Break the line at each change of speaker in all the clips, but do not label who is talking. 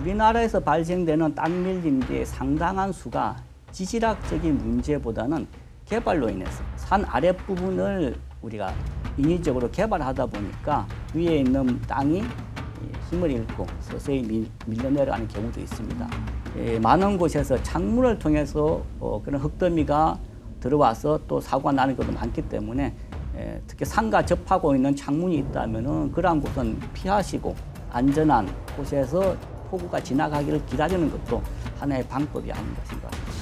우리나라에서 발생되는 땅 밀림지의 상당한 수가 지질학적인 문제보다는 개발로 인해서 산 아랫부분을 우리가 인위적으로 개발하다 보니까 위에 있는 땅이 힘을 잃고 서서히 밀려 내려가는 경우도 있습니다. 많은 곳에서 창문을 통해서 그런 흙더미가 들어와서 또 사고가 나는 것도 많기 때문에 특히 산과 접하고 있는 창문이 있다면 그러한 곳은 피하시고 안전한 곳에서 폭우가 지나가기를 기다리는 것도 하나의 방법이 아닌가 생각합니다.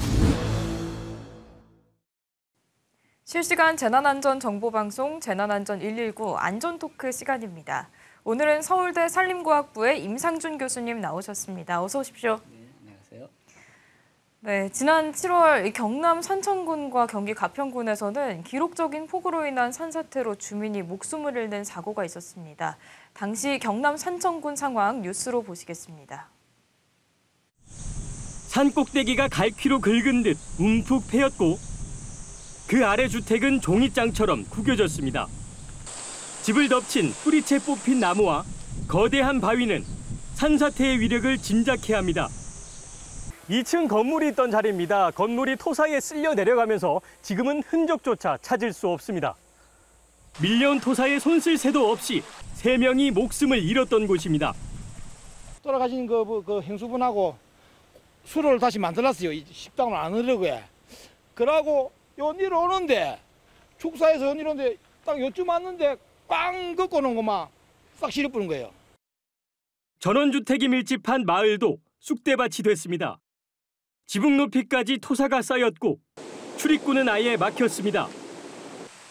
실시간 재난안전정보방송 재난안전 119 안전토크 시간입니다. 오늘은 서울대 산림과학부의 임상준 교수님 나오셨습니다. 어서 오십시오.
네, 안녕하세요.
네, 지난 7월 경남 산청군과 경기 가평군에서는 기록적인 폭우로 인한 산사태로 주민이 목숨을 잃는 사고가 있었습니다. 당시 경남 산청군 상황 뉴스로 보시겠습니다.
산 꼭대기가 갈퀴로 긁은 듯 움푹 패였고 그 아래 주택은 종잇장처럼 구겨졌습니다. 집을 덮친 뿌리채 뽑힌 나무와 거대한 바위는 산사태의 위력을 짐작케 합니다. 2층 건물이 있던 자리입니다. 건물이 토사에 쓸려 내려가면서 지금은 흔적조차 찾을 수 없습니다. 밀려온 토사에 손쓸 새도 없이 3명이 목숨을 잃었던 곳입니다.
돌아가신 그 행수분하고 술을 다시 만들었어요. 식당을 안 하려고. 그러고 연일 오는데 축사에서 연일 오는데 딱 요쯤 왔는데 빵 걷고 오는 것만 싹 실어버린 거예요.
전원주택이 밀집한 마을도 쑥대밭이 됐습니다. 지붕 높이까지 토사가 쌓였고 출입구는 아예 막혔습니다.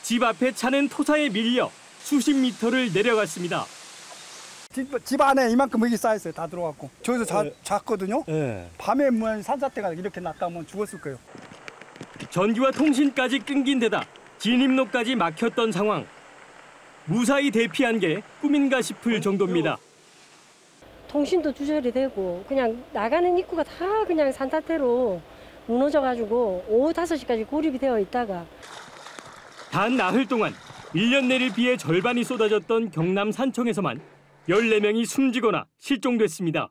집 앞에 차는 토사에 밀려 수십 미터를 내려갔습니다.
집 안에 이만큼 흙이 쌓였어요. 다 들어갔고. 저기서 잤거든요.
네.
밤에 산사태가 이렇게 났다면 죽었을 거예요.
전기와 통신까지 끊긴 데다 진입로까지 막혔던 상황. 무사히 대피한 게 꿈인가 싶을 정도입니다.
통신도 주저리 되고 그냥 나가는 입구가 다 그냥 산사태로 무너져가지고 오후 5시까지 고립이 되어 있다가
단 나흘 동안 1년 내릴 비의 절반이 쏟아졌던 경남 산청에서만 14명이 숨지거나 실종됐습니다.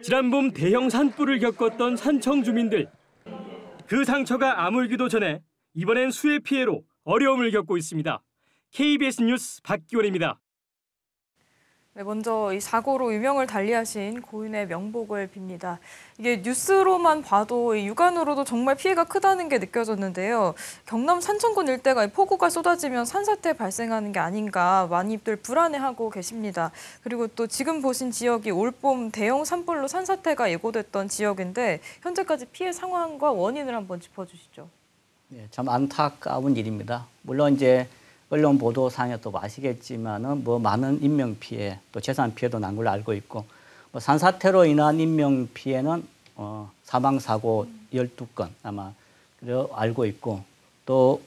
지난 봄 대형 산불을 겪었던 산청 주민들. 그 상처가 아물기도 전에 이번엔 수해 피해로 어려움을 겪고 있습니다. KBS 뉴스 박기원입니다.
네, 먼저 이 사고로 유명을 달리하신 고인의 명복을 빕니다. 이게 뉴스로만 봐도 육안으로도 정말 피해가 크다는 게 느껴졌는데요. 경남 산청군 일대가 폭우가 쏟아지면 산사태 발생하는 게 아닌가 많이들 불안해하고 계십니다. 그리고 또 지금 보신 지역이 올봄 대형 산불로 산사태가 예고됐던 지역인데 현재까지 피해 상황과 원인을 한번 짚어주시죠. 네,
참 안타까운 일입니다. 물론 이제 언론 보도상에 또 아시겠지만은 많은 인명 피해 또 재산 피해도 난 걸로 알고 있고 산사태로 인한 인명 피해는 사망 사고 12건 아마 알고 있고 또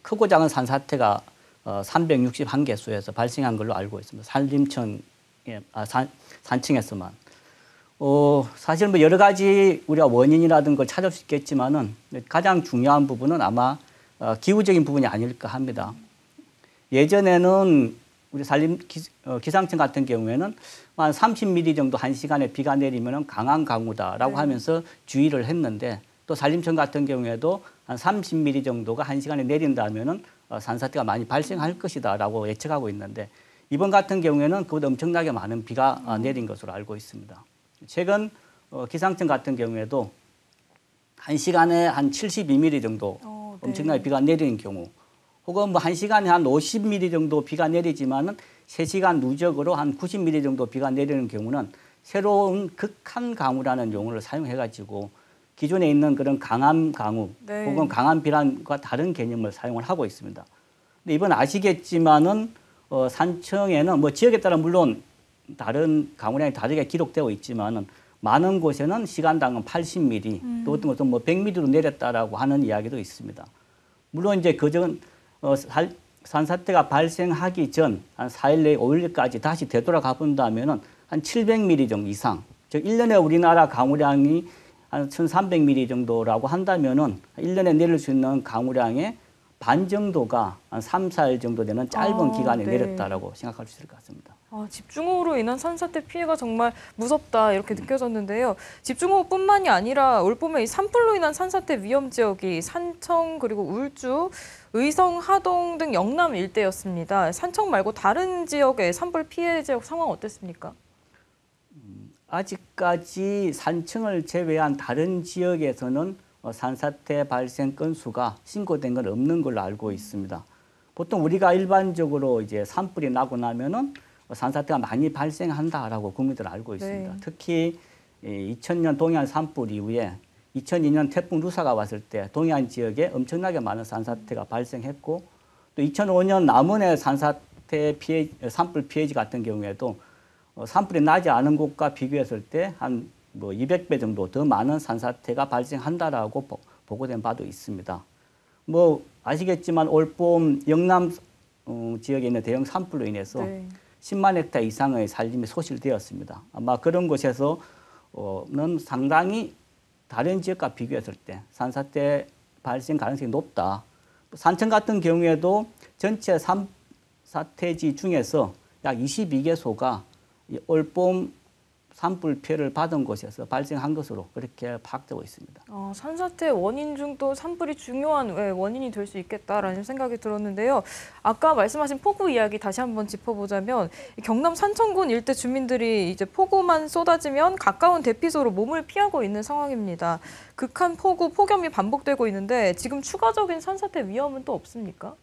크고 작은 산사태가 361개소에서 발생한 걸로 알고 있습니다. 산청에서만. 사실 여러 가지 우리가 원인이라든 걸 찾을 수 있겠지만은 가장 중요한 부분은 아마 기후적인 부분이 아닐까 합니다. 예전에는 우리 기상청 같은 경우에는 한 30mm 정도 1시간에 비가 내리면 강한 강우다라고 하면서 주의를 했는데 또 산림청 같은 경우에도 한 30mm 정도가 1시간에 내린다면 산사태가 많이 발생할 것이다라고 예측하고 있는데 이번 같은 경우에는 그보다 엄청나게 많은 비가 내린 것으로 알고 있습니다. 최근 기상청 같은 경우에도 1시간에 한 72mm 정도 엄청나게 비가 내리는 경우 혹은 1시간에 한 50mm 정도 비가 내리지만은 3시간 누적으로 한 90mm 정도 비가 내리는 경우는 새로운 극한 강우라는 용어를 사용해가지고 기존에 있는 그런 강한 강우 혹은 강한 비란과 다른 개념을 사용을 하고 있습니다. 근데 이번 아시겠지만은 산청에는 지역에 따라 물론 다른 강우량이 다르게 기록되어 있지만은 많은 곳에는 시간당 80mm 또 어떤 곳은 100mm로 내렸다라고 하는 이야기도 있습니다. 물론 이제 그전 산사태가 발생하기 전 한 4일 내에 5일까지 다시 되돌아가 본다면 한 700mm 정도 이상, 즉 1년에 우리나라 강우량이 한 1,300mm 정도라고 한다면 1년에 내릴 수 있는 강우량의 반 정도가 한 3, 4일 정도 되는 짧은 기간에 내렸다라고 생각할 수 있을 것 같습니다.
집중호우로 인한 산사태 피해가 정말 무섭다 이렇게 느껴졌는데요. 집중호우뿐만이 아니라 올봄에 이 산불로 인한 산사태 위험 지역이 산청 그리고 울주, 의성, 하동 등 영남 일대였습니다. 산청 말고 다른 지역의 산불 피해 지역 상황 어땠습니까?
아직까지 산청을 제외한 다른 지역에서는 산사태 발생 건수가 신고된 건 없는 걸로 알고 있습니다. 보통 우리가 일반적으로 이제 산불이 나고 나면은 산사태가 많이 발생한다라고 국민들 알고 있습니다.
네.
특히 2000년 동해안 산불 이후에 2002년 태풍 루사가 왔을 때 동해안 지역에 엄청나게 많은 산사태가 발생했고 또 2005년 남원의 산불 피해지 같은 경우에도 산불이 나지 않은 곳과 비교했을 때 한 200배 정도 더 많은 산사태가 발생한다라고 보고된 바도 있습니다. 아시겠지만 올봄 영남 지역에 있는 대형 산불로 인해서
네.
10만 헥타 이상의 산림이 소실되었습니다. 아마 그런 곳에서는 상당히 다른 지역과 비교했을 때 산사태 발생 가능성이 높다. 산청 같은 경우에도 전체 산사태지 중에서 약 22개소가 올봄 산불 피해를 받은 곳에서 발생한 것으로 그렇게 파악되고 있습니다.
산사태 원인 중 또 산불이 중요한 원인이 될 수 있겠다라는 생각이 들었는데요. 아까 말씀하신 폭우 이야기 다시 한번 짚어보자면 경남 산청군 일대 주민들이 이제 폭우만 쏟아지면 가까운 대피소로 몸을 피하고 있는 상황입니다. 극한 폭우, 폭염이 반복되고 있는데 지금 추가적인 산사태 위험은 또 없습니까?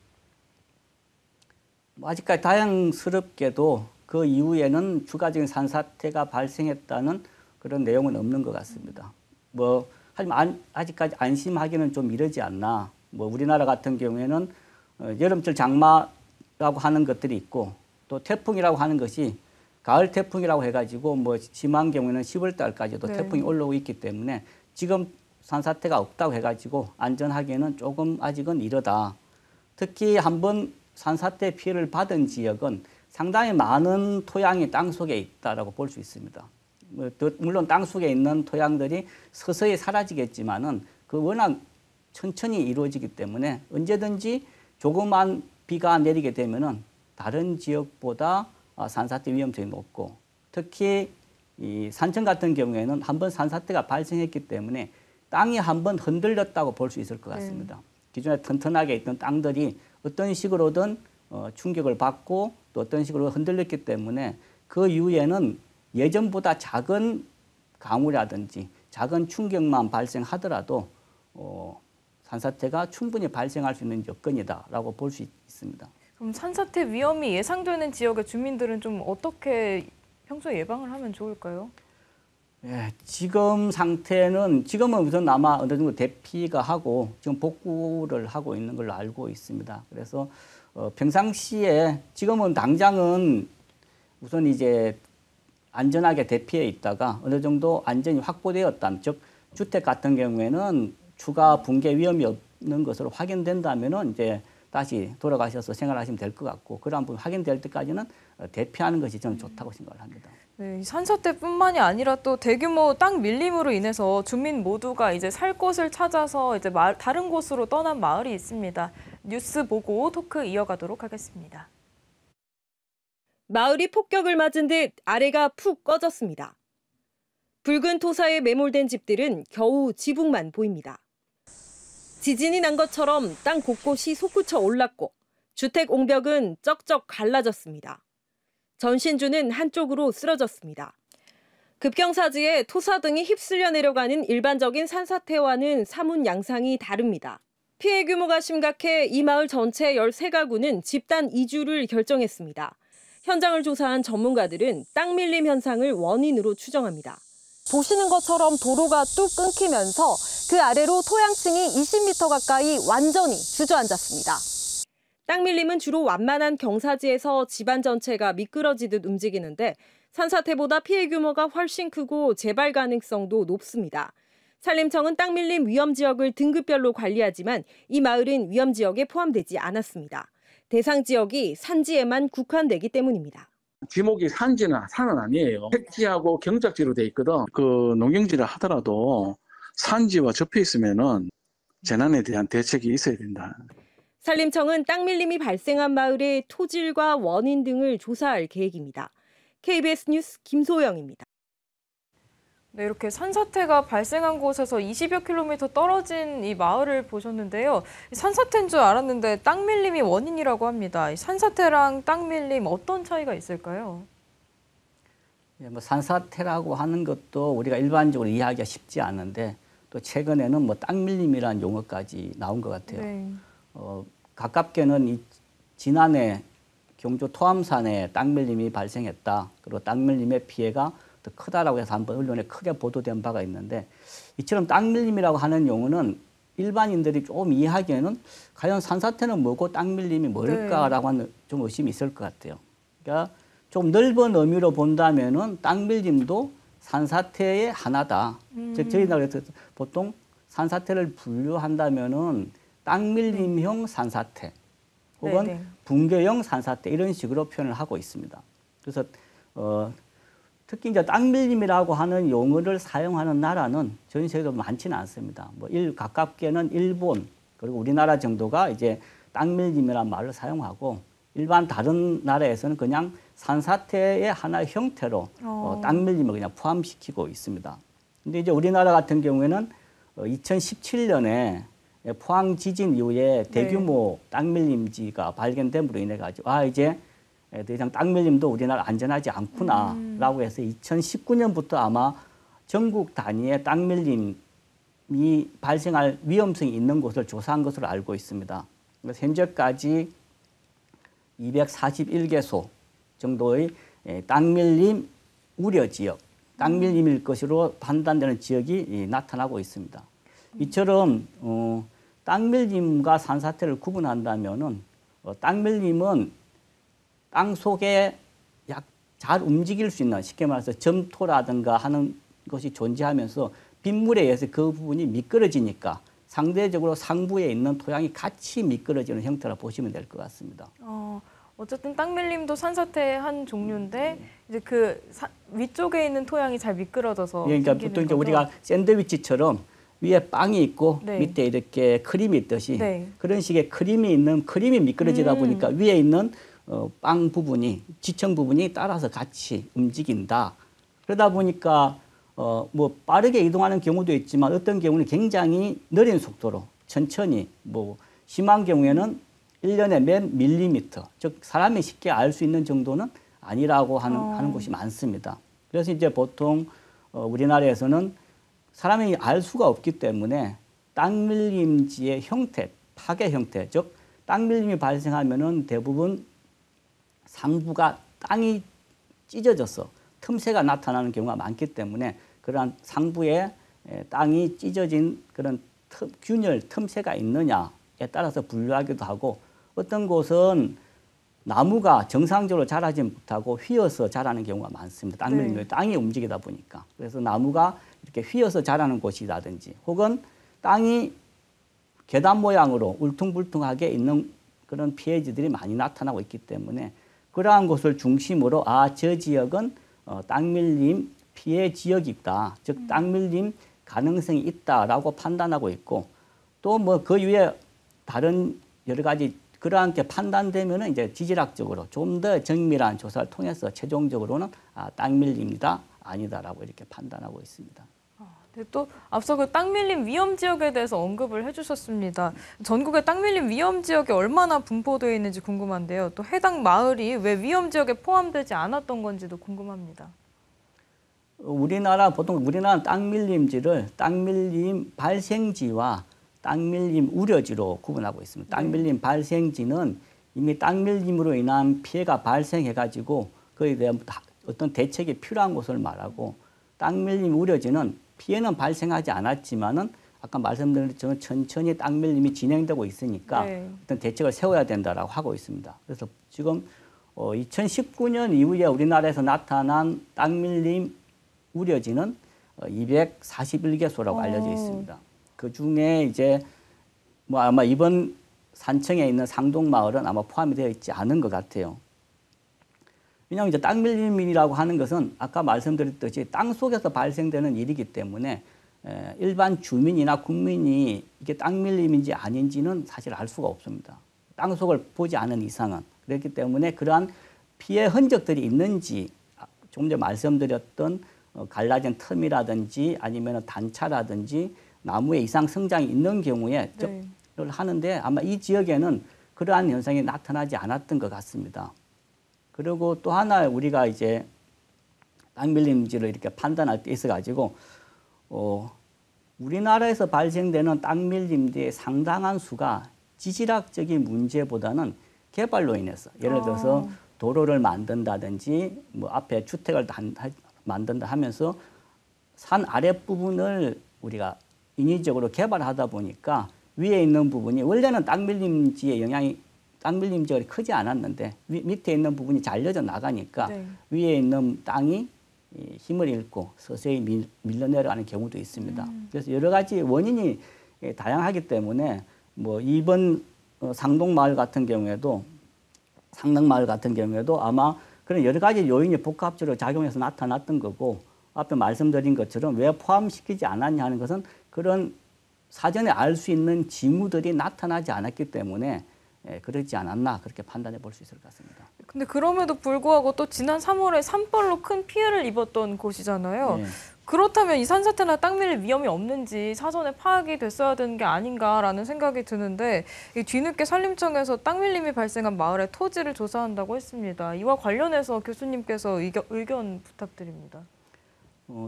아직까지
다행스럽게도 그 이후에는 추가적인 산사태가 발생했다는 그런 내용은 없는 것 같습니다. 하지만 아직까지 안심하기는 좀 이르지 않나. 우리나라 같은 경우에는 여름철 장마라고 하는 것들이 있고 또 태풍이라고 하는 것이 가을 태풍이라고 해가지고 심한 경우에는 10월 달까지도
네.
태풍이 올라오고 있기 때문에 지금 산사태가 없다고 해가지고 안전하기에는 조금 아직은 이르다. 특히 한번 산사태 피해를 받은 지역은 상당히 많은 토양이 땅속에 있다라고 볼 수 있습니다. 물론 땅속에 있는 토양들이 서서히 사라지겠지만은 워낙 천천히 이루어지기 때문에 언제든지 조그만 비가 내리게 되면은 다른 지역보다 산사태 위험성이 높고 특히 이 산청 같은 경우에는 한번 산사태가 발생했기 때문에 땅이 한번 흔들렸다고 볼 수 있을 것 같습니다. 기존에 튼튼하게 있던 땅들이 어떤 식으로든 충격을 받고 또 어떤 식으로 흔들렸기 때문에 그 이후에는 예전보다 작은 강우라든지 작은 충격만 발생하더라도 산사태가 충분히 발생할 수 있는 여건이다라고 볼 수 있습니다.
그럼 산사태 위험이 예상되는 지역의 주민들은 좀 어떻게 평소에 예방을 하면 좋을까요?
지금 상태는 지금은 우선 아마 어느 정도 대피가 하고 지금 복구를 하고 있는 걸로 알고 있습니다. 그래서 평상시에 지금은 당장은 우선 이제 안전하게 대피해 있다가 어느 정도 안전이 확보되었다면 즉 주택 같은 경우에는 추가 붕괴 위험이 없는 것으로 확인된다면은 이제 다시 돌아가셔서 생활하시면 될 것 같고 그러한 부분 확인될 때까지는 대피하는 것이 저는 좋다고 생각을 합니다.
네, 산사태뿐만이 아니라 또 대규모 땅 밀림으로 인해서 주민 모두가 이제 살 곳을 찾아서 이제 다른 곳으로 떠난 마을이 있습니다. 뉴스 보고 토크 이어가도록 하겠습니다.
마을이 폭격을 맞은 듯 아래가 푹 꺼졌습니다. 붉은 토사에 매몰된 집들은 겨우 지붕만 보입니다. 지진이 난 것처럼 땅 곳곳이 솟구쳐 올랐고 주택 옹벽은 쩍쩍 갈라졌습니다. 전신주는 한쪽으로 쓰러졌습니다. 급경사지에 토사 등이 휩쓸려 내려가는 일반적인 산사태와는 사문 양상이 다릅니다. 피해 규모가 심각해 이 마을 전체 13가구는 집단 이주를 결정했습니다. 현장을 조사한 전문가들은 땅 밀림 현상을 원인으로 추정합니다. 보시는 것처럼 도로가 뚝 끊기면서 그 아래로 토양층이 20m 가까이 완전히 주저앉았습니다. 땅 밀림은 주로 완만한 경사지에서 집안 전체가 미끄러지듯 움직이는데 산사태보다 피해 규모가 훨씬 크고 재발 가능성도 높습니다. 산림청은 땅 밀림 위험 지역을 등급별로 관리하지만 이 마을은 위험 지역에 포함되지 않았습니다. 대상 지역이 산지에만 국한되기 때문입니다.
지목이 산은 아니에요. 택지하고 경작지로 돼 있거든. 그 농경지를 하더라도 산지와 접해 있으면은 재난에 대한 대책이 있어야 된다.
산림청은 땅 밀림이 발생한 마을의 토질과 원인 등을 조사할 계획입니다. KBS 뉴스 김소영입니다.
네, 이렇게 산사태가 발생한 곳에서 20여 킬로미터 떨어진 이 마을을 보셨는데요. 산사태인 줄 알았는데 땅 밀림이 원인이라고 합니다. 이 산사태랑 땅 밀림 어떤 차이가 있을까요?
예, 뭐 산사태라고 하는 것도 우리가 일반적으로 이해하기가 쉽지 않은데 또 최근에는 뭐 땅 밀림이라는 용어까지 나온 것 같아요.
네.
가깝게는 지난해 경주 토암산에 땅 밀림이 발생했다. 그리고 땅 밀림의 피해가 더 크다라고 해서 한번 언론에 크게 보도된 바가 있는데 이처럼 땅 밀림이라고 하는 용어는 일반인들이 좀 이해하기에는 과연 산사태는 뭐고 땅 밀림이 뭘까라고 하는 좀 의심이 있을 것 같아요. 그러니까 좀 넓은 의미로 본다면은 땅 밀림도 산사태의 하나다. 즉 저희가 보통 산사태를 분류한다면은 땅 밀림형 산사태 혹은 붕괴형 산사태 이런 식으로 표현을 하고 있습니다. 그래서 특히 이제 땅 밀림이라고 하는 용어를 사용하는 나라는 전 세계적으로 많지는 않습니다. 뭐 가깝게는 일본 그리고 우리나라 정도가 이제 땅 밀림이라는 말을 사용하고 일반 다른 나라에서는 그냥 산사태의 하나의 형태로 땅 밀림을 그냥 포함시키고 있습니다. 근데 이제 우리나라 같은 경우에는 2017년에 포항 지진 이후에 대규모 땅 밀림지가 발견됨으로 인해 가지고 이제 더 이상 땅 밀림도 우리나라 안전하지 않구나라고 해서 2019년부터 아마 전국 단위의 땅 밀림이 발생할 위험성이 있는 곳을 조사한 것으로 알고 있습니다. 그래서 현재까지 241개소 정도의 땅 밀림 우려 지역, 땅 밀림일 것으로 판단되는 지역이 나타나고 있습니다. 이처럼 땅 밀림과 산사태를 구분한다면은 땅 밀림은 땅 속에 잘 움직일 수 있는 쉽게 말해서 점토라든가 하는 것이 존재하면서 빗물에 의해서 그 부분이 미끄러지니까 상대적으로 상부에 있는 토양이 같이 미끄러지는 형태로 보시면 될 것 같습니다.
어쨌든 땅 밀림도 산사태의 한 종류인데 이제 그 위쪽에 있는 토양이 잘 미끄러져서
그러니까 보통 이제 우리가 샌드위치처럼 위에 빵이 있고 밑에 이렇게 크림이 있듯이 그런 식의 크림이 미끄러지다 보니까 위에 있는 빵 부분이 지층 부분이 따라서 같이 움직인다. 그러다 보니까 뭐 빠르게 이동하는 경우도 있지만 어떤 경우는 굉장히 느린 속도로 천천히 뭐 심한 경우에는 1년에 몇 밀리미터 즉 사람이 쉽게 알 수 있는 정도는 아니라고 하는 곳이 많습니다. 그래서 이제 보통 우리나라에서는 사람이 알 수가 없기 때문에 땅 밀림지의 형태, 파괴 형태, 즉 땅 밀림이 발생하면은 대부분 상부가 땅이 찢어져서 틈새가 나타나는 경우가 많기 때문에 그러한 상부에 땅이 찢어진 그런 균열, 틈새가 있느냐에 따라서 분류하기도 하고 어떤 곳은 나무가 정상적으로 자라지 못하고 휘어서 자라는 경우가 많습니다. 땅 밀림이 땅이 움직이다 보니까. 그래서 나무가 이렇게 휘어서 자라는 곳이라든지 혹은 땅이 계단 모양으로 울퉁불퉁하게 있는 그런 피해지들이 많이 나타나고 있기 때문에 그러한 곳을 중심으로 저 지역은 땅 밀림 피해 지역이다. 즉 땅 밀림 가능성이 있다라고 판단하고 있고 또 뭐 그 위에 다른 여러 가지 그러한 게 판단되면은 이제 지질학적으로 좀 더 정밀한 조사를 통해서 최종적으로는 땅 밀림이다 아니다라고 이렇게 판단하고 있습니다.
네, 또 앞서 그 땅 밀림 위험 지역에 대해서 언급을 해주셨습니다. 전국의 땅 밀림 위험 지역이 얼마나 분포되어 있는지 궁금한데요. 또 해당 마을이 왜 위험 지역에 포함되지 않았던 건지도 궁금합니다.
보통 우리나라는 땅 밀림지를 땅 밀림 발생지와 땅 밀림 우려지로 구분하고 있습니다. 땅 밀림 발생지는 이미 땅 밀림으로 인한 피해가 발생해가지고 그에 대한 어떤 대책이 필요한 곳을 말하고 땅 밀림 우려지는 피해는 발생하지 않았지만은 아까 말씀드린 것처럼 천천히 땅 밀림이 진행되고 있으니까 어떤 대책을 세워야 된다라고 하고 있습니다. 그래서 지금 2019년 이후에 우리나라에서 나타난 땅 밀림 우려지는 241개소라고 알려져 있습니다. 그 중에 이제 뭐 아마 이번 산청에 있는 상동마을은 아마 포함이 되어 있지 않은 것 같아요. 왜냐하면 이제 땅 밀림이라고 하는 것은 아까 말씀드렸듯이 땅 속에서 발생되는 일이기 때문에 일반 주민이나 국민이 이게 땅 밀림인지 아닌지는 사실 알 수가 없습니다. 땅 속을 보지 않은 이상은. 그렇기 때문에 그러한 피해 흔적들이 있는지 조금 전에 말씀드렸던 갈라진 틈이라든지 아니면 단차라든지 나무에 이상 성장이 있는 경우에
네.
접을 하는데 아마 이 지역에는 그러한 현상이 나타나지 않았던 것 같습니다. 그리고 또 하나 우리가 이제 땅밀림지를 이렇게 판단할 때 있어가지고 우리나라에서 발생되는 땅밀림지의 상당한 수가 지질학적인 문제보다는 개발로 인해서 예를 들어서 도로를 만든다든지 뭐 앞에 주택을 만든다 하면서 산 아랫부분을 우리가 인위적으로 개발하다 보니까 위에 있는 부분이 원래는 땅밀림지의 영향이 땅밀림지가 크지 않았는데 밑에 있는 부분이 잘려져 나가니까
네.
위에 있는 땅이 힘을 잃고 서서히 밀려 내려가는 경우도 있습니다. 그래서 여러 가지 원인이 다양하기 때문에 뭐 이번 상동마을 같은 경우에도 상릉마을 같은 경우에도 아마 그런 여러 가지 요인이 복합적으로 작용해서 나타났던 거고 앞에 말씀드린 것처럼 왜 포함시키지 않았냐 하는 것은 그런 사전에 알 수 있는 징후들이 나타나지 않았기 때문에 그러지 않았나 그렇게 판단해 볼 수 있을 것 같습니다.
근데 그럼에도 불구하고 또 지난 3월에 산불로 큰 피해를 입었던 곳이잖아요.
네.
그렇다면 이 산사태나 땅밀릴 위험이 없는지 사전에 파악이 됐어야 되는 게 아닌가라는 생각이 드는데 뒤늦게 산림청에서 땅밀림이 발생한 마을의 토지를 조사한다고 했습니다. 이와 관련해서 교수님께서 의견 부탁드립니다.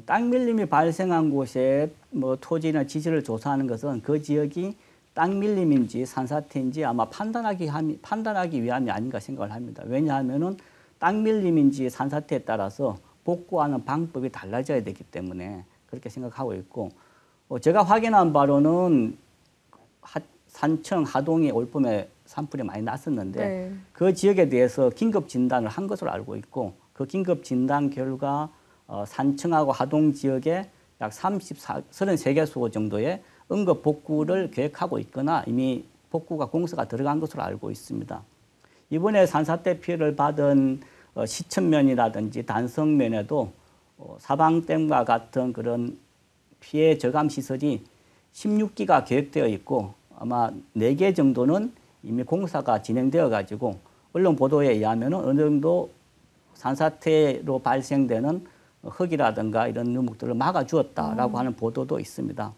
땅밀림이 발생한 곳에 뭐 토지나 지질을 조사하는 것은 그 지역이 땅밀림인지 산사태인지 아마 판단하기 위함이 아닌가 생각을 합니다. 왜냐하면은 땅밀림인지 산사태에 따라서 복구하는 방법이 달라져야 되기 때문에 그렇게 생각하고 있고 제가 확인한 바로는 산청 하동이 올봄에 산불이 많이 났었는데 네. 그 지역에 대해서 긴급 진단을 한 것으로 알고 있고 그 긴급 진단 결과 산청하고 하동 지역에 약 33개소 정도의 응급 복구를 계획하고 있거나 이미 복구가 공사가 들어간 것으로 알고 있습니다. 이번에 산사태 피해를 받은 시천면이라든지 단성면에도 사방댐과 같은 그런 피해 저감 시설이 16기가 계획되어 있고 아마 4개 정도는 이미 공사가 진행되어 가지고 언론 보도에 의하면 어느 정도 산사태로 발생되는 흙이라든가 이런 누목들을 막아주었다라고 하는 보도도 있습니다.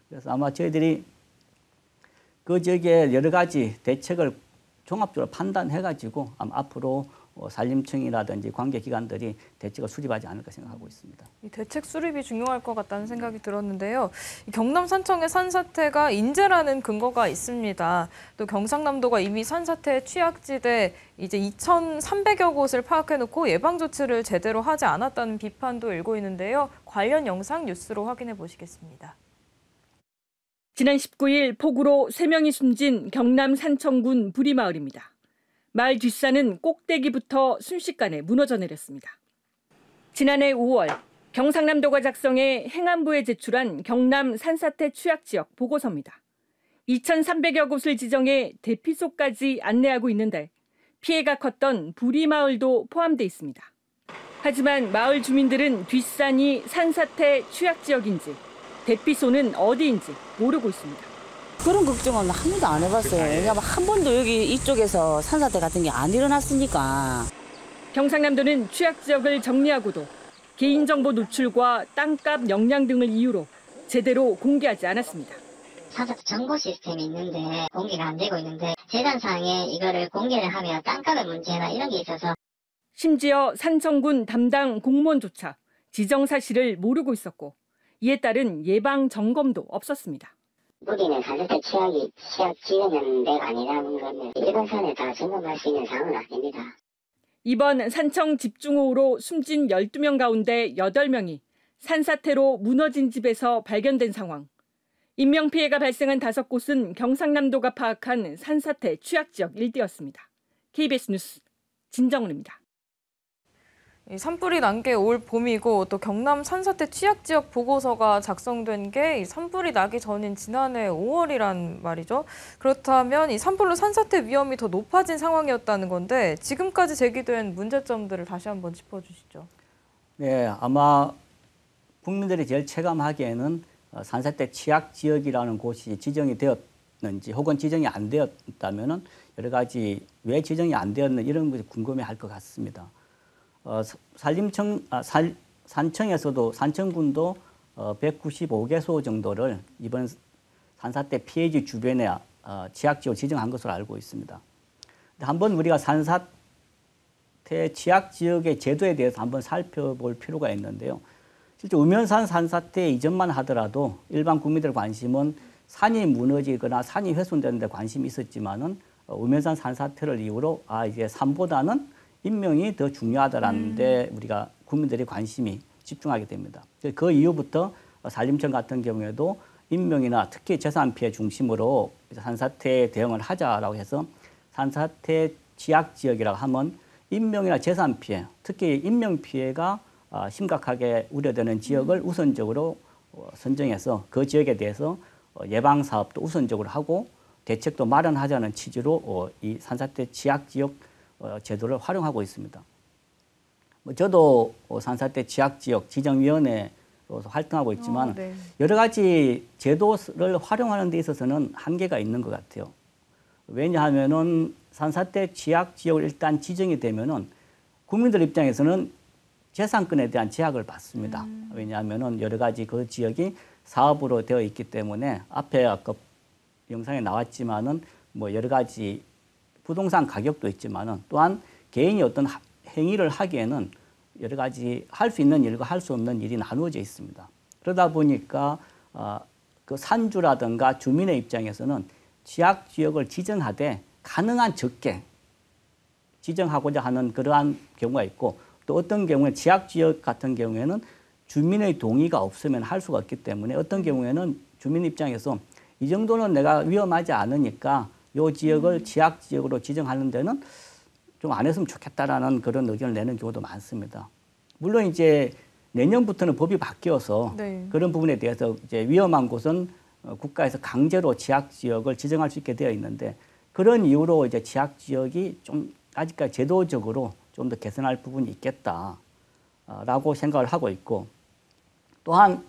그래서 아마 저희들이 그 지역에 여러 가지 대책을 종합적으로 판단해가지고 아마 앞으로 산림청이라든지 관계기관들이 대책을 수립하지 않을까 생각하고 있습니다.
이 대책 수립이 중요할 것 같다는 생각이 들었는데요. 경남 산청의 산사태가 인재라는 근거가 있습니다. 또 경상남도가 이미 산사태 취약지대 이제 2,300여 곳을 파악해놓고 예방 조치를 제대로 하지 않았다는 비판도 일고 있는데요. 관련 영상 뉴스로 확인해 보시겠습니다.
지난 19일 폭우로 3명이 숨진 경남 산청군 부리마을입니다. 마을 뒷산은 꼭대기부터 순식간에 무너져 내렸습니다. 지난해 5월 경상남도가 작성해 행안부에 제출한 경남 산사태 취약지역 보고서입니다. 2,300여 곳을 지정해 대피소까지 안내하고 있는데 피해가 컸던 부리마을도 포함돼 있습니다. 하지만 마을 주민들은 뒷산이 산사태 취약지역인지 대피소는 어디인지 모르고 있습니다.
그런 걱정은 한 번도 안 해봤어요. 왜냐하면 한 번도 여기 이쪽에서 산사태 같은 게 안 일어났으니까.
경상남도는 취약지역을 정리하고도 개인정보 노출과 땅값 영향 등을 이유로 제대로 공개하지 않았습니다.
산사태 정보 시스템이 있는데 공개가 안 되고 있는데 재단상에 이거를 공개를 하면 땅값의 문제나 이런 게 있어서
심지어 산청군 담당 공무원조차 지정 사실을 모르고 있었고 이에 따른 예방 점검도 없었습니다.
우리는 산사태 취약 지역은 데가 아니라는 거는 일반 산에 다 점검할 수 있는 상황은 아닙니다.
이번 산청 집중호우로 숨진 12명 가운데 8명이 산사태로 무너진 집에서 발견된 상황. 인명피해가 발생한 5곳은 경상남도가 파악한 산사태 취약지역 일대였습니다. KBS 뉴스 진정훈입니다.
산불이 난 게 올 봄이고 또 경남 산사태 취약지역 보고서가 작성된 게 산불이 나기 전인 지난해 5월이란 말이죠. 그렇다면 이 산불로 산사태 위험이 더 높아진 상황이었다는 건데 지금까지 제기된 문제점들을 다시 한번 짚어주시죠.
네, 아마 국민들이 제일 체감하기에는 산사태 취약지역이라는 곳이 지정이 되었는지 혹은 지정이 안 되었다면 여러 가지 왜 지정이 안 되었는지 이런 것이 궁금해할 것 같습니다. 산청에서도 산청군도 195개소 정도를 이번 산사태 피해지 주변에 취약지역을 지정한 것으로 알고 있습니다. 한번 우리가 산사태 취약지역의 제도에 대해서 한번 살펴볼 필요가 있는데요. 실제 우면산 산사태 이전만 하더라도 일반 국민들 관심은 산이 무너지거나 산이 훼손되는 데 관심이 있었지만은 우면산 산사태를 이후로 이제 산보다는 인명이 더 중요하다라는 데 우리가 국민들의 관심이 집중하게 됩니다. 그 이후부터 산림청 같은 경우에도 인명이나 특히 재산 피해 중심으로 산사태 대응을 하자라고 해서 산사태 취약 지역이라고 하면 인명이나 재산 피해, 특히 인명 피해가 심각하게 우려되는 지역을 우선적으로 선정해서 그 지역에 대해서 예방 사업도 우선적으로 하고 대책도 마련하자는 취지로 이 산사태 취약 지역 제도를 활용하고 있습니다. 저도 산사태 취약 지역 지정위원회 활동하고 있지만
네.
여러 가지 제도를 활용하는 데 있어서는 한계가 있는 것 같아요. 왜냐하면은 산사태 취약 지역을 일단 지정이 되면은 국민들 입장에서는 재산권에 대한 제약을 받습니다. 왜냐하면은 여러 가지 그 지역이 사업으로 되어 있기 때문에 앞에 아까 영상에 나왔지만은 뭐 여러 가지 부동산 가격도 있지만은 또한 개인이 어떤 행위를 하기에는 여러 가지 할 수 있는 일과 할 수 없는 일이 나누어져 있습니다. 그러다 보니까 그 산주라든가 주민의 입장에서는 취약 지역을 지정하되 가능한 적게 지정하고자 하는 그러한 경우가 있고 또 어떤 경우에 취약 지역 같은 경우에는 주민의 동의가 없으면 할 수가 없기 때문에 어떤 경우에는 주민 입장에서 이 정도는 내가 위험하지 않으니까 이 지역을 취약 지역으로 지정하는 데는 좀 안 했으면 좋겠다라는 그런 의견을 내는 경우도 많습니다. 물론 이제 내년부터는 법이 바뀌어서
네.
그런 부분에 대해서 이제 위험한 곳은 국가에서 강제로 취약 지역을 지정할 수 있게 되어 있는데 그런 이유로 이제 취약 지역이 좀 아직까지 제도적으로 좀 더 개선할 부분이 있겠다라고 생각을 하고 있고 또한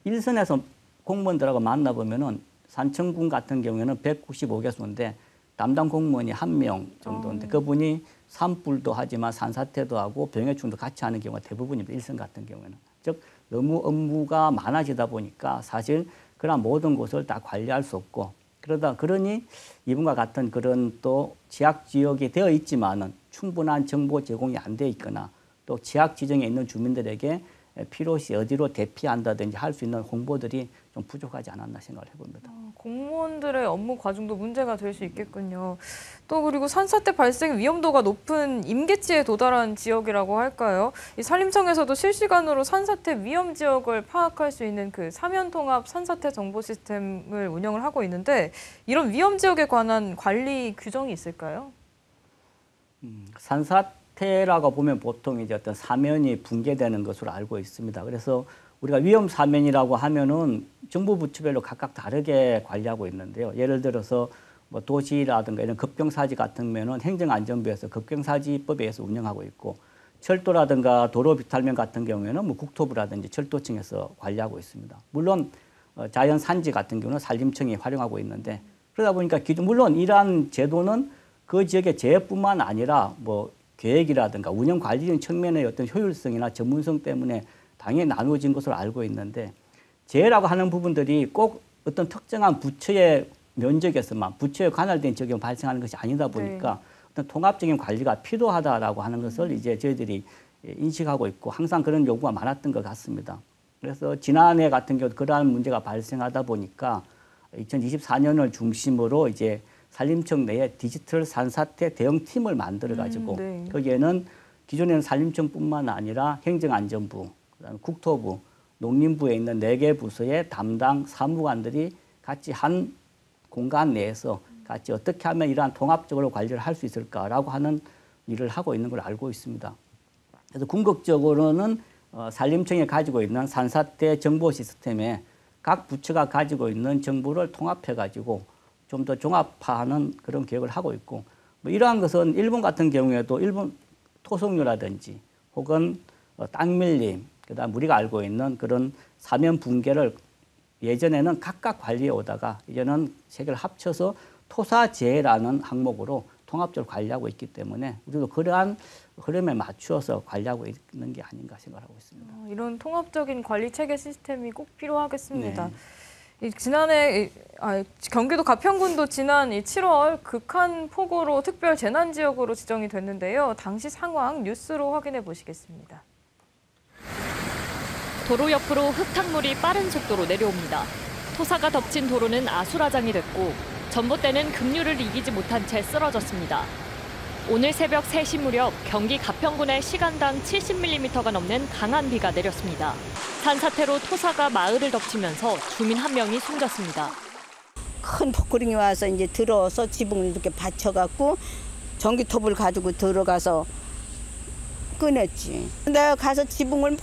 일선에서 공무원들하고 만나보면은 산청군 같은 경우에는 195개소인데 담당 공무원이 1명 정도인데 그분이 산불도 하지만 산사태도 하고 병해충도 같이 하는 경우가 대부분입니다. 일선 같은 경우에는. 즉 너무 업무가 많아지다 보니까 사실 그런 모든 곳을 다 관리할 수 없고 그러니 이분과 같은 그런 또 취약 지역이 되어 있지만은 충분한 정보 제공이 안 돼 있거나 또 취약 지정에 있는 주민들에게 필요시 어디로 대피한다든지 할 수 있는 홍보들이 좀 부족하지 않았나 생각을 해봅니다.
공무원들의 업무 과중도 문제가 될 수 있겠군요. 또 그리고 산사태 발생 위험도가 높은 임계치에 도달한 지역이라고 할까요? 이 산림청에서도 실시간으로 산사태 위험 지역을 파악할 수 있는 그 사면통합 산사태 정보 시스템을 운영을 하고 있는데 이런 위험 지역에 관한 관리 규정이 있을까요?
산사태라고 보면 보통 이제 어떤 사면이 붕괴되는 것으로 알고 있습니다. 그래서 우리가 위험 사면이라고 하면은 정부 부처별로 각각 다르게 관리하고 있는데요. 예를 들어서 뭐 도시라든가 이런 급경사지 같은 면은 행정안전부에서 급경사지법에 의해서 운영하고 있고 철도라든가 도로비탈면 같은 경우에는 뭐 국토부라든지 철도청에서 관리하고 있습니다. 물론 자연산지 같은 경우는 산림청이 활용하고 있는데 그러다 보니까 물론 이러한 제도는 그 지역의 재해뿐만 아니라 뭐 계획이라든가 운영 관리적인 측면의 어떤 효율성이나 전문성 때문에 당연히 나누어진 것으로 알고 있는데 재해라고 하는 부분들이 꼭 어떤 특정한 부처의 면적에서만 부처에 관할된 지역에 발생하는 것이 아니다 보니까 어떤 통합적인 관리가 필요하다라고 하는 것을 이제 저희들이 인식하고 있고 항상 그런 요구가 많았던 것 같습니다. 그래서 지난해 같은 경우 그러한 문제가 발생하다 보니까 2024년을 중심으로 이제 산림청 내에 디지털 산사태 대응팀을 만들어가지고 거기에는 기존에는 산림청뿐만 아니라 행정안전부, 그다음에 국토부, 농림부에 있는 4개 부서의 담당 사무관들이 같이 한 공간 내에서 같이 어떻게 하면 이러한 통합적으로 관리를 할 수 있을까라고 하는 일을 하고 있는 걸 알고 있습니다. 그래서 궁극적으로는 산림청이 가지고 있는 산사태 정보 시스템에 각 부처가 가지고 있는 정보를 통합해가지고 좀 더 종합화하는 그런 계획을 하고 있고 뭐 이러한 것은 일본 같은 경우에도 일본 토속류라든지 혹은 땅 밀림, 그다음 우리가 알고 있는 그런 사면 붕괴를 예전에는 각각 관리해 오다가 이제는 세 개를 합쳐서 토사재해라는 항목으로 통합적으로 관리하고 있기 때문에 우리도 그러한 흐름에 맞추어서 관리하고 있는 게 아닌가 생각하고 있습니다.
이런 통합적인 관리 체계 시스템이 꼭 필요하겠습니다.
네.
경기도 가평군도 지난 7월 극한 폭우로 특별 재난 지역으로 지정이 됐는데요. 당시 상황 뉴스로 확인해 보시겠습니다.
도로 옆으로 흙탕물이 빠른 속도로 내려옵니다. 토사가 덮친 도로는 아수라장이 됐고 전봇대는 급류를 이기지 못한 채 쓰러졌습니다. 오늘 새벽 3시 무렵 경기 가평군에 시간당 70mm가 넘는 강한 비가 내렸습니다. 산사태로 토사가 마을을 덮치면서 주민 한 명이 숨졌습니다.
큰 폭우링이 와서 이제 들어서 지붕을 이렇게 받쳐갖고 전기톱을 가지고 들어가서 꺼냈지. 내가 가서 지붕을 막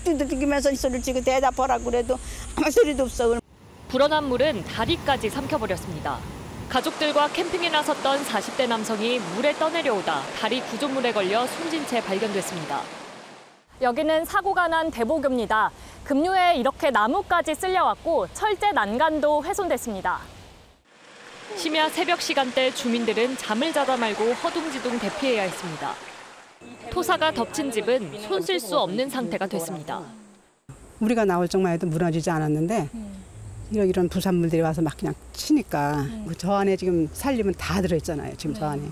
두들기면서 소리를 치고 대답하라고 그래도 아무 소리도 없어.
불어난 물은 다리까지 삼켜버렸습니다. 가족들과 캠핑에 나섰던 40대 남성이 물에 떠내려오다 다리 구조물에 걸려 숨진 채 발견됐습니다.
여기는 사고가 난 대보교입니다. 급류에 이렇게 나무까지 쓸려왔고 철제 난간도 훼손됐습니다.
심야 새벽 시간대 주민들은 잠을 자다 말고 허둥지둥 대피해야 했습니다. 토사가 덮친 집은 손 쓸 수 없는 상태가 됐습니다.
우리가 나올 적만 해도 무너지지 않았는데 이런 부산물들이 와서 막 그냥 치니까 저 안에 지금 살림은 다 들어있잖아요. 지금 저 안에.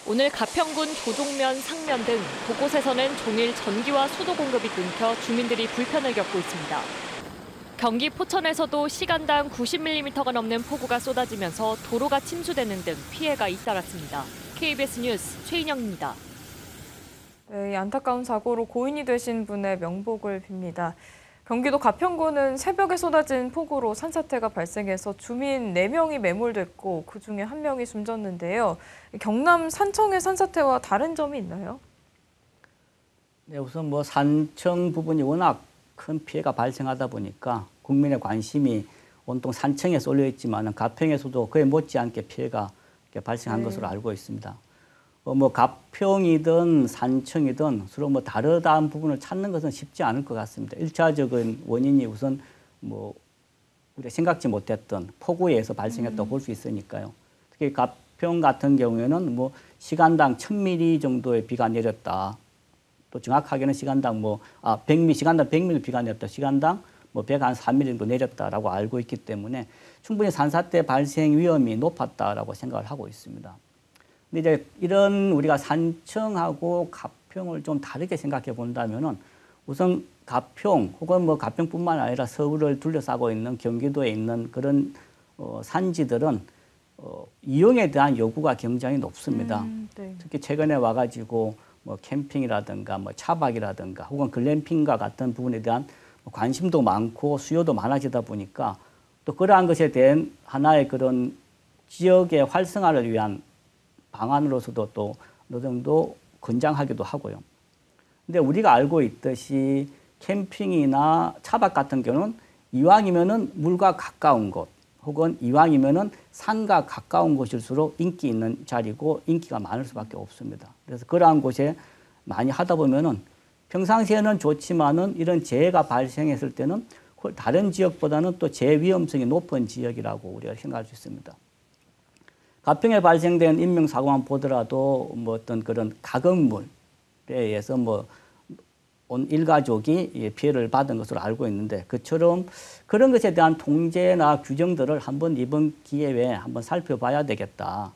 오늘 가평군 조종면, 상면 등 곳곳에서는 종일 전기와 수도 공급이 끊겨 주민들이 불편을 겪고 있습니다. 경기 포천에서도 시간당 90mm가 넘는 폭우가 쏟아지면서 도로가 침수되는 등 피해가 잇따랐습니다. KBS 뉴스 최인영입니다.
네, 이 안타까운 사고로 고인이 되신 분의 명복을 빕니다. 경기도 가평군은 새벽에 쏟아진 폭우로 산사태가 발생해서 주민 4명이 매몰됐고 그중에 1명이 숨졌는데요. 경남 산청의 산사태와 다른 점이 있나요?
네, 우선 산청 부분이 워낙 큰 피해가 발생하다 보니까 국민의 관심이 온통 산청에 쏠려 있지만 가평에서도 그에 못지않게 피해가 발생한 것으로 알고 있습니다. 가평이든 산청이든 서로 다르다는 부분을 찾는 것은 쉽지 않을 것 같습니다. 1차적인 원인이 우선 우리가 생각지 못했던 폭우에 의해서 발생했다고 볼 수 있으니까요. 특히 가평 같은 경우에는 시간당 1000mm 정도의 비가 내렸다. 또 정확하게는 시간당 100mm 비가 내렸다. 시간당 103mm 정도 내렸다라고 알고 있기 때문에 충분히 산사태 발생 위험이 높았다라고 생각을 하고 있습니다. 근데 이제 이런 우리가 산청하고 가평을 좀 다르게 생각해 본다면은 우선 가평 혹은 가평뿐만 아니라 서울을 둘러싸고 있는 경기도에 있는 그런 산지들은 이용에 대한 요구가 굉장히 높습니다.
네.
특히 최근에 와가지고 캠핑이라든가 차박이라든가 혹은 글램핑과 같은 부분에 대한 관심도 많고 수요도 많아지다 보니까 또 그러한 것에 대한 하나의 그런 지역의 활성화를 위한 방안으로서도 또 어느 정도 권장하기도 하고요. 근데 우리가 알고 있듯이 캠핑이나 차박 같은 경우는 이왕이면은 물과 가까운 곳 혹은 이왕이면은 산과 가까운 곳일수록 인기 있는 자리고 인기가 많을 수밖에 없습니다. 그래서 그러한 곳에 많이 하다 보면은 평상시에는 좋지만은 이런 재해가 발생했을 때는 다른 지역보다는 또 재해 위험성이 높은 지역이라고 우리가 생각할 수 있습니다. 가평에 발생된 인명사고만 보더라도 어떤 그런 가극물에 의해서 온 일가족이 피해를 받은 것으로 알고 있는데 그처럼 그런 것에 대한 통제나 규정들을 한번 이번 기회에 한번 살펴봐야 되겠다.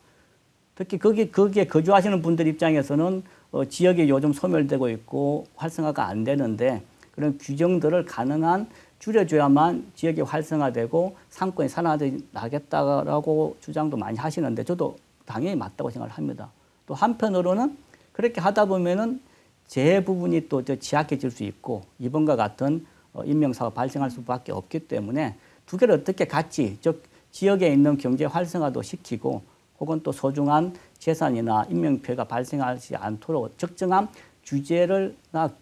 특히 거기에 거주하시는 분들 입장에서는 지역이 요즘 소멸되고 있고 활성화가 안 되는데 그런 규정들을 가능한 줄여줘야만 지역이 활성화되고 상권이 살아나겠다라고 주장도 많이 하시는데 저도 당연히 맞다고 생각을 합니다. 또 한편으로는 그렇게 하다 보면은 재해 부분이 또 취약해질 수 있고 이번과 같은 인명사고가 발생할 수밖에 없기 때문에 두 개를 어떻게 같이 즉 지역에 있는 경제 활성화도 시키고 혹은 또 소중한 재산이나 인명피해가 발생하지 않도록 적정한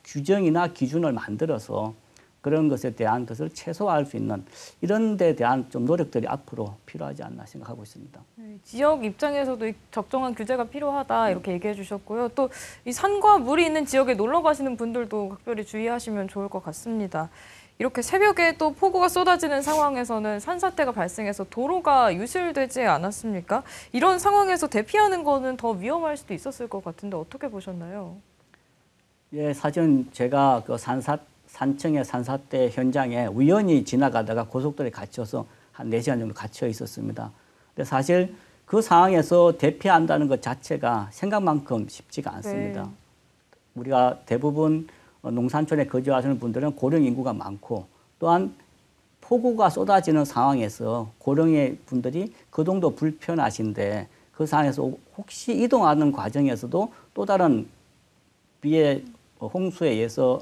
규정이나 기준을 만들어서 그런 것에 대한 것을 최소화할 수 있는 이런 데 대한 좀 노력들이 앞으로 필요하지 않나 생각하고 있습니다.
네, 지역 입장에서도 적정한 규제가 필요하다 이렇게 얘기해 주셨고요. 또 이 산과 물이 있는 지역에 놀러 가시는 분들도 각별히 주의하시면 좋을 것 같습니다. 이렇게 새벽에 또 폭우가 쏟아지는 상황에서는 산사태가 발생해서 도로가 유실되지 않았습니까? 이런 상황에서 대피하는 거는 더 위험할 수도 있었을 것 같은데 어떻게 보셨나요?
예, 사실은 제가 그 산청의 산사태 현장에 우연히 지나가다가 고속도로에 갇혀서 한 4시간 정도 갇혀 있었습니다. 근데 사실 그 상황에서 대피한다는 것 자체가 생각만큼 쉽지가 않습니다.
네.
우리가 대부분 농산촌에 거주하시는 분들은 고령 인구가 많고 또한 폭우가 쏟아지는 상황에서 고령의 분들이 그 정도 불편하신데 그 상황에서 혹시 이동하는 과정에서도 또 다른 비에 홍수에 의해서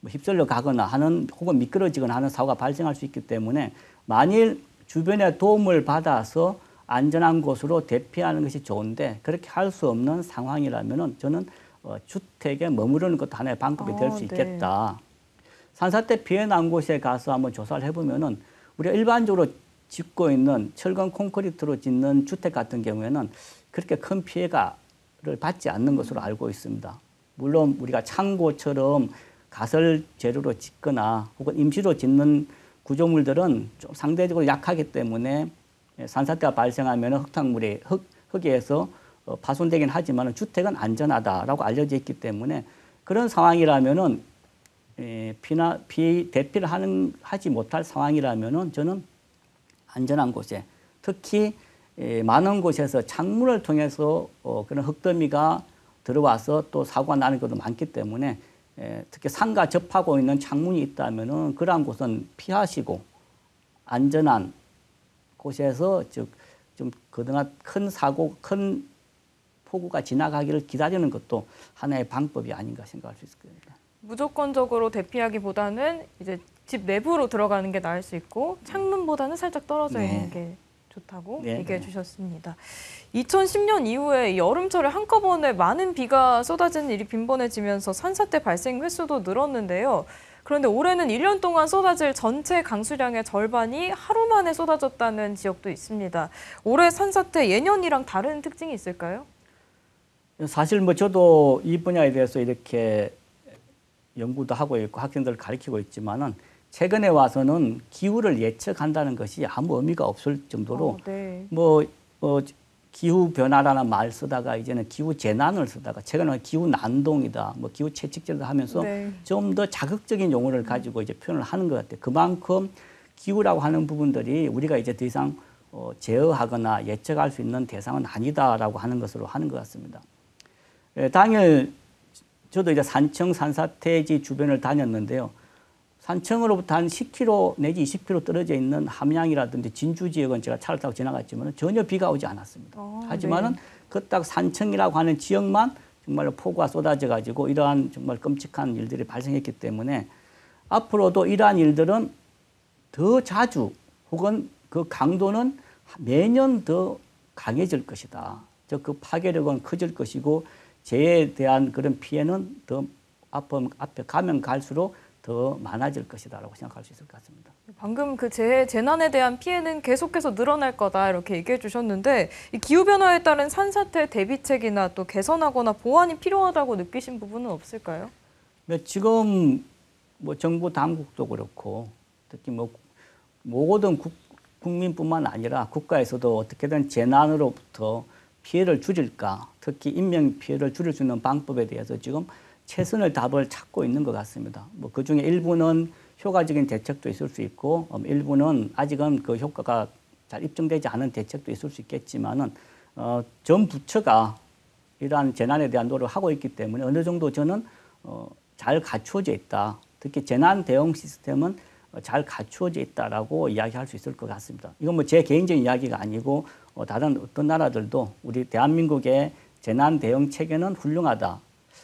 휩쓸려 가거나 하는 혹은 미끄러지거나 하는 사고가 발생할 수 있기 때문에 만일 주변의 도움을 받아서 안전한 곳으로 대피하는 것이 좋은데 그렇게 할 수 없는 상황이라면 저는 주택에 머무르는 것도 하나의 방법이 될 수 있겠다. 산사태 피해 난 곳에 가서 한번 조사를 해보면은 우리가 일반적으로 짓고 있는 철근 콘크리트로 짓는 주택 같은 경우에는 그렇게 큰 피해를 받지 않는 것으로 알고 있습니다. 물론 우리가 창고처럼 가설 재료로 짓거나 혹은 임시로 짓는 구조물들은 좀 상대적으로 약하기 때문에 산사태가 발생하면 흙탕물이 흙에서 파손되긴 하지만 주택은 안전하다라고 알려져 있기 때문에 그런 상황이라면은 대피를 하지 못할 상황이라면은 저는 안전한 곳에 특히 많은 곳에서 창문을 통해서 그런 흙더미가 들어와서 또 사고가 나는 것도 많기 때문에 특히 산과 접하고 있는 창문이 있다면은 그러한 곳은 피하시고 안전한 곳에서 즉 좀 그동안 큰 사고, 큰 폭우가 지나가기를 기다리는 것도 하나의 방법이 아닌가 생각할 수 있을 겁니다.
무조건적으로 대피하기보다는 이제 집 내부로 들어가는 게 나을 수 있고 창문보다는 살짝 떨어져 있는 게 좋다고 얘기해 주셨습니다. 2010년 이후에 여름철에 한꺼번에 많은 비가 쏟아지는 일이 빈번해지면서 산사태 발생 횟수도 늘었는데요. 그런데 올해는 1년 동안 쏟아질 전체 강수량의 절반이 하루 만에 쏟아졌다는 지역도 있습니다. 올해 산사태 예년이랑 다른 특징이 있을까요?
사실 저도 이 분야에 대해서 이렇게 연구도 하고 있고 학생들을 가르치고 있지만은 최근에 와서는 기후를 예측한다는 것이 아무 의미가 없을 정도로 기후 변화라는 말 쓰다가 이제는 기후 재난을 쓰다가 최근에는 기후 난동이다, 기후 채찍질다 하면서 좀 더 자극적인 용어를 가지고 이제 표현을 하는 것 같아요. 그만큼 기후라고 하는 부분들이 우리가 이제 더 이상 제어하거나 예측할 수 있는 대상은 아니다라고 하는 것으로 하는 것 같습니다. 당일 저도 이제 산청 산사태지 주변을 다녔는데요. 산청으로부터 한 10km 내지 20km 떨어져 있는 함양이라든지 진주 지역은 제가 차를 타고 지나갔지만 전혀 비가 오지 않았습니다. 하지만은 그 딱 산청이라고 하는 지역만 정말로 폭우가 쏟아져 가지고 이러한 정말 끔찍한 일들이 발생했기 때문에 앞으로도 이러한 일들은 더 자주 혹은 그 강도는 매년 더 강해질 것이다. 즉 그 파괴력은 커질 것이고 재해에 대한 그런 피해는 더 앞에 가면 갈수록 더 많아질 것이다라고 생각할 수 있을 것 같습니다.
방금 그 재난에 대한 피해는 계속해서 늘어날 거다 이렇게 얘기해 주셨는데 이 기후변화에 따른 산사태 대비책이나 또 개선하거나 보완이 필요하다고 느끼신 부분은 없을까요?
네, 지금 정부 당국도 그렇고 특히 모든 국민뿐만 아니라 국가에서도 어떻게든 재난으로부터 피해를 줄일까, 특히 인명 피해를 줄일 수 있는 방법에 대해서 지금 최선의 답을 찾고 있는 것 같습니다. 그중에 일부는 효과적인 대책도 있을 수 있고 일부는 아직은 그 효과가 잘 입증되지 않은 대책도 있을 수 있겠지만은 전 부처가 이러한 재난에 대한 노력을 하고 있기 때문에 어느 정도 저는 잘 갖추어져 있다. 특히 재난 대응 시스템은 잘 갖추어져 있다라고 이야기할 수 있을 것 같습니다. 이건 제 개인적인 이야기가 아니고 다른 어떤 나라들도 우리 대한민국의 재난 대응 체계는 훌륭하다.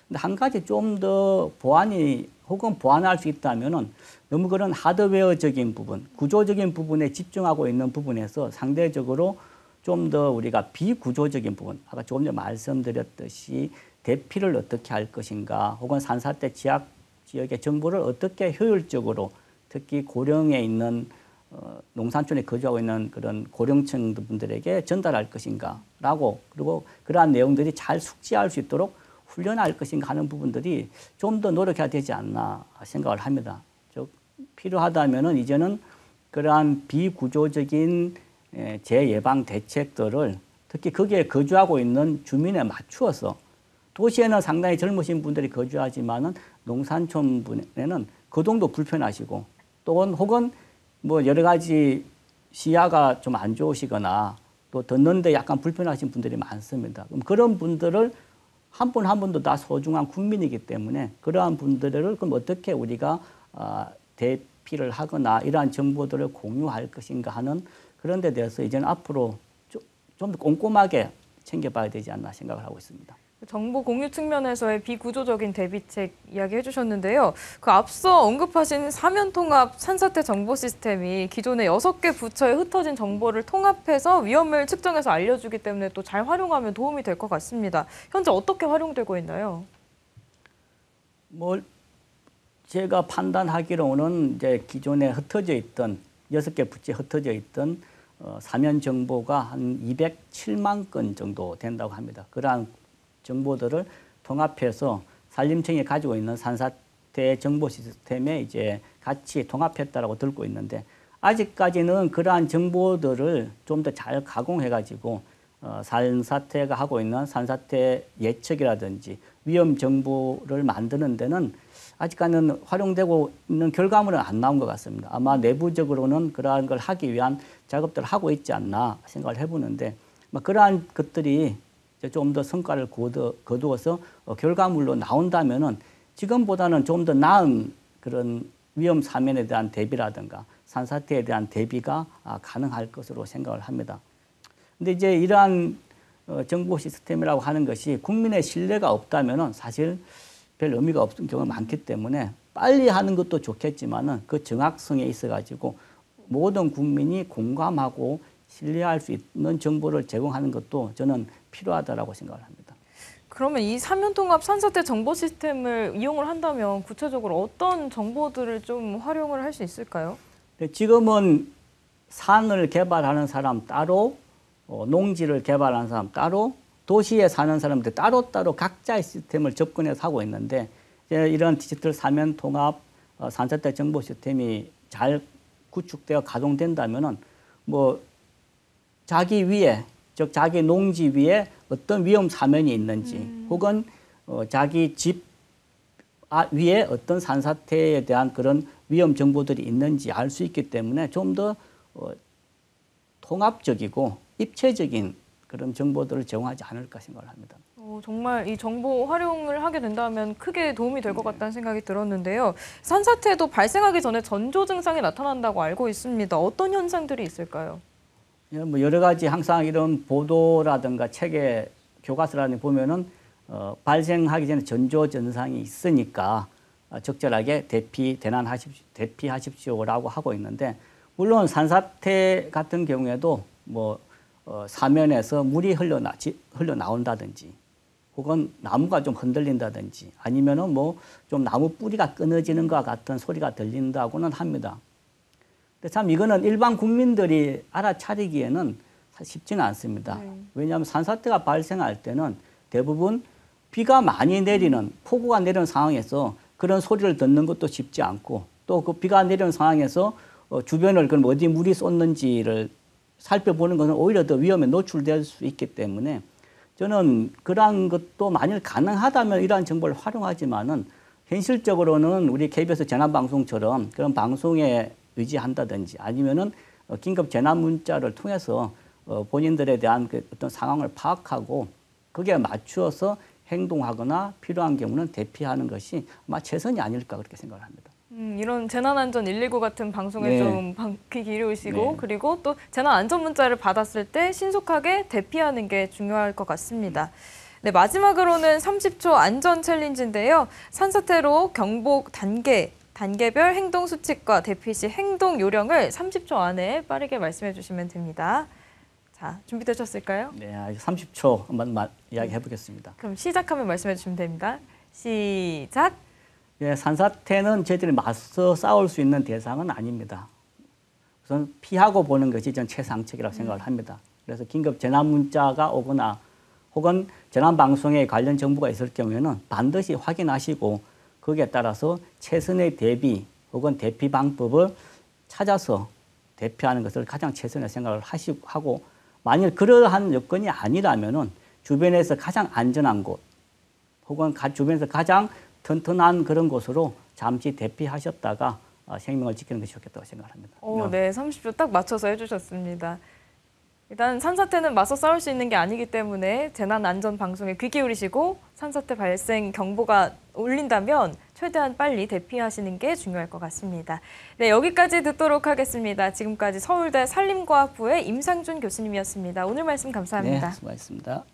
근데 한 가지 좀 더 보완이 혹은 보완할 수 있다면은 너무 그런 하드웨어적인 부분, 구조적인 부분에 집중하고 있는 부분에서 상대적으로 좀 더 우리가 비구조적인 부분, 아까 조금 전에 말씀드렸듯이 대피를 어떻게 할 것인가, 혹은 산사태 지역의 정보를 어떻게 효율적으로 특히 고령에 있는 농산촌에 거주하고 있는 그런 고령층 분들에게 전달할 것인가라고 그리고 그러한 내용들이 잘 숙지할 수 있도록 훈련할 것인가 하는 부분들이 좀 더 노력해야 되지 않나 생각을 합니다. 즉 필요하다면은 이제는 그러한 비구조적인 재예방 대책들을 특히 거기에 거주하고 있는 주민에 맞추어서 도시에는 상당히 젊으신 분들이 거주하지만은 농산촌분에는 교통도 불편하시고 또 혹은 뭐 여러 가지 시야가 좀 안 좋으시거나 또 듣는데 약간 불편하신 분들이 많습니다. 그럼 그런 분들을 한 분 한 분도 다 소중한 국민이기 때문에 그러한 분들을 그럼 어떻게 우리가 대피를 하거나 이러한 정보들을 공유할 것인가 하는 그런 데 대해서 이제는 앞으로 좀 더 꼼꼼하게 챙겨봐야 되지 않나 생각을 하고 있습니다.
정보 공유 측면에서의 비구조적인 대비책 이야기해 주셨는데요. 그 앞서 언급하신 사면통합 산사태 정보 시스템이 기존의 6개 부처에 흩어진 정보를 통합해서 위험을 측정해서 알려주기 때문에 또 잘 활용하면 도움이 될 것 같습니다. 현재 어떻게 활용되고 있나요?
제가 판단하기로는 이제 기존에 흩어져 있던 6개 부처에 흩어져 있던 사면 정보가 한 207만 건 정도 된다고 합니다. 그러한 정보들을 통합해서 산림청이 가지고 있는 산사태 정보 시스템에 이제 같이 통합했다라고 듣고 있는데 아직까지는 그러한 정보들을 좀 더 잘 가공해가지고 산사태가 하고 있는 산사태 예측이라든지 위험 정보를 만드는 데는 아직까지는 활용되고 있는 결과물은 안 나온 것 같습니다. 아마 내부적으로는 그러한 걸 하기 위한 작업들을 하고 있지 않나 생각을 해보는데 그러한 것들이 좀 더 성과를 거두어서 결과물로 나온다면은 지금보다는 좀 더 나은 그런 위험 사면에 대한 대비라든가 산사태에 대한 대비가 가능할 것으로 생각을 합니다. 근데 이제 이러한 정보 시스템이라고 하는 것이 국민의 신뢰가 없다면은 사실 별 의미가 없는 경우가 많기 때문에 빨리 하는 것도 좋겠지만은 그 정확성에 있어가지고 모든 국민이 공감하고 신뢰할 수 있는 정보를 제공하는 것도 저는 필요하다라고 생각을 합니다.
그러면 이 사면통합 산사태 정보 시스템을 이용을 한다면 구체적으로 어떤 정보들을 좀 활용을 할 수 있을까요?
지금은 산을 개발하는 사람 따로, 농지를 개발하는 사람 따로, 도시에 사는 사람들 따로따로 각자의 시스템을 접근해서 하고 있는데 이런 디지털 사면통합 산사태 정보 시스템이 잘 구축되어 가동된다면은 자기 위에 즉 자기 농지 위에 어떤 위험 사면이 있는지 혹은 자기 집 위에 어떤 산사태에 대한 그런 위험 정보들이 있는지 알 수 있기 때문에 좀 더 통합적이고 입체적인 그런 정보들을 제공하지 않을까 생각을 합니다.
정말 이 정보 활용을 하게 된다면 크게 도움이 될 것 같다는 생각이 들었는데요. 산사태도 발생하기 전에 전조 증상이 나타난다고 알고 있습니다. 어떤 현상들이 있을까요?
여러 가지 항상 이런 보도라든가 책의 교과서라든가 보면은 발생하기 전에 전조 증상이 있으니까 적절하게 대피하십시오라고 하고 있는데 물론 산사태 같은 경우에도 사면에서 물이 흘러나온다든지 혹은 나무가 좀 흔들린다든지 아니면은 좀 나무 뿌리가 끊어지는 것 같은 소리가 들린다고는 합니다. 근데 참 이거는 일반 국민들이 알아차리기에는 쉽지는 않습니다. 왜냐하면 산사태가 발생할 때는 대부분 비가 많이 내리는 폭우가 내리는 상황에서 그런 소리를 듣는 것도 쉽지 않고 또 그 비가 내리는 상황에서 주변을 그럼 어디 물이 쏟는지를 살펴보는 것은 오히려 더 위험에 노출될 수 있기 때문에 저는 그러한 것도 만일 가능하다면 이러한 정보를 활용하지만은 현실적으로는 우리 KBS 재난방송처럼 그런 방송에 의지한다든지 아니면은 긴급 재난 문자를 통해서 본인들에 대한 그 어떤 상황을 파악하고 거기에 맞추어서 행동하거나 필요한 경우는 대피하는 것이 아마 최선이 아닐까 그렇게 생각을 합니다.
이런 재난안전 119 같은 방송에 좀 귀 기울이시고 그리고 또 재난안전 문자를 받았을 때 신속하게 대피하는 게 중요할 것 같습니다. 네, 마지막으로는 30초 안전 챌린지인데요. 산사태로 경보 단계별 행동 수칙과 대피 시 행동 요령을 30초 안에 빠르게 말씀해 주시면 됩니다. 자, 준비되셨을까요?
네, 30초 한번 이야기해 보겠습니다.
그럼 시작하면 말씀해 주시면 됩니다. 시작!
예, 산사태는 저희들이 맞서 싸울 수 있는 대상은 아닙니다. 우선 피하고 보는 것이 전 최상책이라고 생각을 합니다. 그래서 긴급 재난 문자가 오거나 혹은 재난 방송에 관련 정보가 있을 경우에는 반드시 확인하시고 거기에 따라서 최선의 대비 혹은 대피 방법을 찾아서 대피하는 것을 가장 최선의 생각을 하고 만일 그러한 여건이 아니라면은 주변에서 가장 안전한 곳 혹은 주변에서 가장 튼튼한 그런 곳으로 잠시 대피하셨다가 생명을 지키는 것이 좋겠다고 생각합니다.
네, 30초 딱 맞춰서 해주셨습니다. 일단 산사태는 맞서 싸울 수 있는 게 아니기 때문에 재난안전방송에 귀 기울이시고 산사태 발생 경보가 울린다면 최대한 빨리 대피하시는 게 중요할 것 같습니다. 네, 여기까지 듣도록 하겠습니다. 지금까지 서울대 산림과학부의 임상준 교수님이었습니다. 오늘 말씀 감사합니다.
네, 수고하셨습니다.